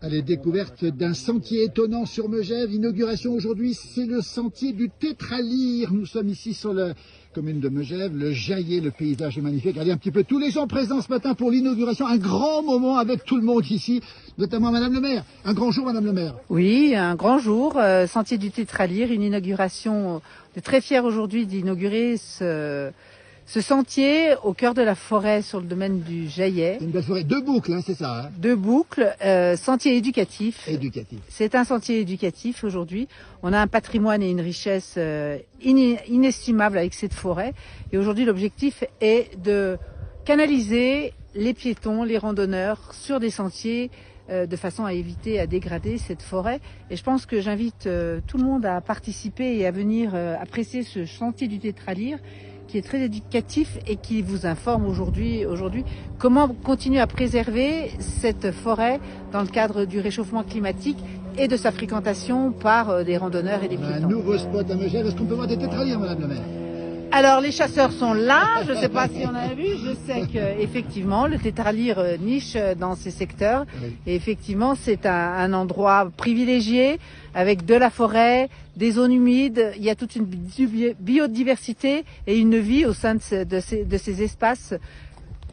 Allez, découverte d'un sentier étonnant sur Megève. Inauguration aujourd'hui, c'est le sentier du Tétralyre. Nous sommes ici sur la commune de Megève, le Jaillet, le paysage est magnifique. Regardez un petit peu tous les gens présents ce matin pour l'inauguration. Un grand moment avec tout le monde ici, notamment Madame le maire. Un grand jour, Madame le maire. Oui, un grand jour, sentier du Tétralyre, une inauguration. On est très fiers aujourd'hui d'inaugurer ce sentier au cœur de la forêt sur le domaine du Jaillet. Une belle forêt, 2 boucles, hein, c'est ça. Hein. 2 boucles, sentier éducatif. Éducatif. C'est un sentier éducatif aujourd'hui. On a un patrimoine et une richesse inestimable avec cette forêt. Et aujourd'hui, l'objectif est de canaliser les piétons, les randonneurs sur des sentiers de façon à éviter, à dégrader cette forêt. Et je pense que j'invite tout le monde à participer et à venir apprécier ce sentier du Tétralyre, qui est très éducatif et qui vous informe aujourd'hui comment continuer à préserver cette forêt dans le cadre du réchauffement climatique et de sa fréquentation par des randonneurs et des piétons. Un nouveau spot à Megève. Est-ce qu'on peut voir des tétralyres, Madame le maire? Alors les chasseurs sont là, je ne sais pas si on a vu, je sais qu'effectivement le Tétralyre niche dans ces secteurs. Oui. Et effectivement c'est un endroit privilégié avec de la forêt, des zones humides, il y a toute une biodiversité et une vie au sein de ces espaces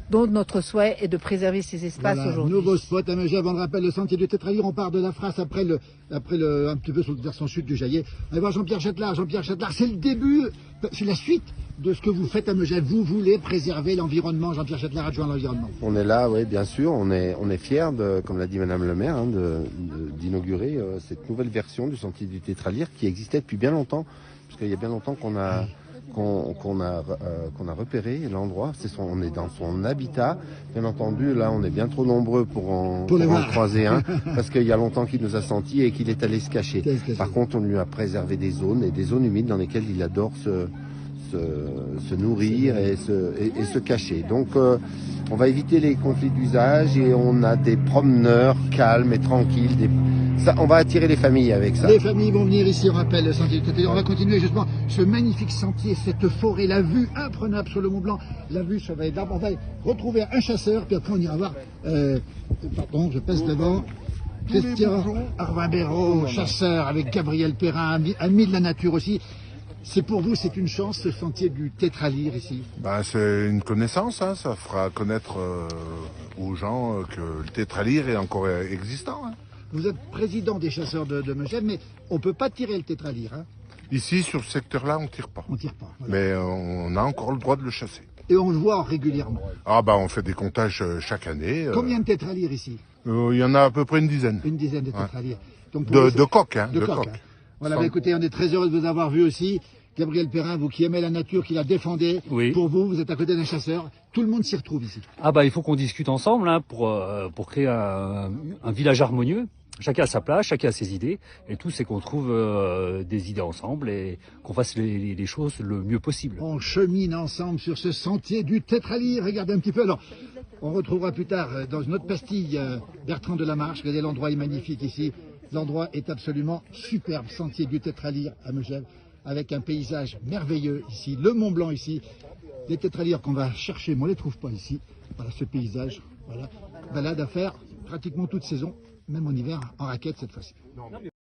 dont notre souhait est de préserver ces espaces aujourd'hui. Nouveau spot à Megève, on le rappelle, le sentier du Tétralyre, on part de la Frasse après un petit peu sur la versant sud du Jaillet. Allez voir Jean-Pierre Chattelard. Jean-Pierre Chattelard, c'est le début, c'est la suite de ce que vous faites à Megève. Vous voulez préserver l'environnement, Jean-Pierre Chattelard, adjoint à l'environnement. On est là, oui, bien sûr, on est fiers, comme l'a dit Madame le maire, d'inaugurer cette nouvelle version du sentier du Tétralyre qui existait depuis bien longtemps, parce qu'il y a bien longtemps qu'on a repéré l'endroit. On est dans son habitat. Bien entendu, là, on est bien trop nombreux pour en croiser un, parce qu'il y a longtemps qu'il nous a sentis et qu'il est allé se cacher. Par contre, on lui a préservé des zones humides dans lesquelles il adore se nourrir et se cacher. Donc, on va éviter les conflits d'usage et on a des promeneurs calmes et tranquilles. On va attirer les familles avec ça. Les familles vont venir ici, on rappelle le sentier du Tétralyre. On va continuer justement ce magnifique sentier, cette forêt, la vue imprenable sur le Mont Blanc, la vue sur les arbres. On va retrouver un chasseur, puis après on ira voir, pardon, je passe devant, Christian Arvin-Béraud, chasseur avec Gabriel Perrin, ami de la nature aussi. C'est pour vous, c'est une chance, ce sentier du Tétralyre ici? C'est une connaissance, hein. Ça fera connaître aux gens que le Tétralyre est encore existant. Hein. Vous êtes président des chasseurs de Megève, mais on ne peut pas tirer le Tétralyre. Hein. Ici, sur ce secteur-là, on ne tire pas. On tire pas. Voilà. Mais on a encore le droit de le chasser. Et on le voit régulièrement. On fait des comptages chaque année. Combien de Tétralyres ici? Il y en a à peu près une dizaine. Une dizaine de Tétralyres. Donc, de coqs, hein. De coqs. Hein. Voilà, écoutez, on est très heureux de vous avoir vu aussi. Gabriel Perrin, vous qui aimez la nature, qui la défendez, oui. Pour vous, vous êtes à côté d'un chasseur, tout le monde s'y retrouve ici. Il faut qu'on discute ensemble hein, pour créer un village harmonieux. Chacun a sa place, chacun a ses idées, et tout c'est qu'on trouve des idées ensemble et qu'on fasse les choses le mieux possible. On chemine ensemble sur ce sentier du Tétralyre, regardez un petit peu. Alors, on retrouvera plus tard dans une autre pastille Bertrand de la Marche. Regardez, l'endroit est magnifique ici. L'endroit est absolument superbe, sentier du Tétralyre à Megève, avec un paysage merveilleux ici, le Mont Blanc ici. Les Tétralyres qu'on va chercher, mais on ne les trouve pas ici. Voilà ce paysage, voilà. Balade à faire pratiquement toute saison, même en hiver, en raquette cette fois-ci.